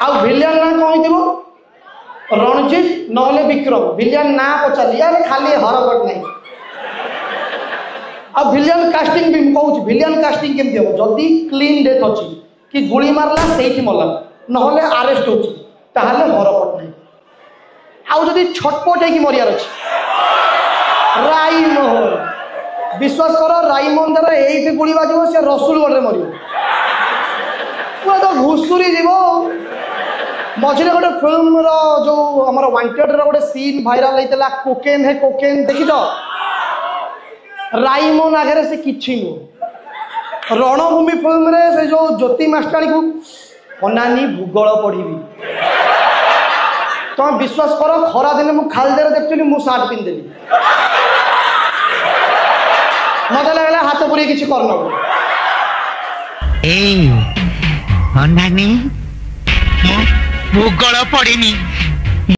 आउ भिलियन ना कौन थी रणजीत नहले विक्रम भिलियन ना पचारि यार खाली हरकट नहीं आ भिलियन कास्टिंग भी कहूँ भिलियन कास्टिंग केमती हम जदि क्लीन डेथ अच्छी कि गुली मारला से मरला नहले आरेस्ट हो हरकट नहीं आउ जदि छटपट है मरियार अच्छी राईमोहन विश्वास कर राईमोहन द्वारा ये गुली बाजो से रसुलगढ़ मर तो घुषुरी जीव मझे गोटे फिल्म जो आम वांटेड गोटे सीन भाइराल होता कोकेन है कोकेन देखी तो राईमोहन आगे से किसी नुह रणभूमि फिल्म रे से जो ज्योति मास्टाणी को अनानी भूगोल पढ़ी तुम विश्वास कर खरा दिन मुझे खालदार देखी मुझे सार्ट पिंधदेली मत लगे हाथ पूरी किसी करना भूगोल पढ़ी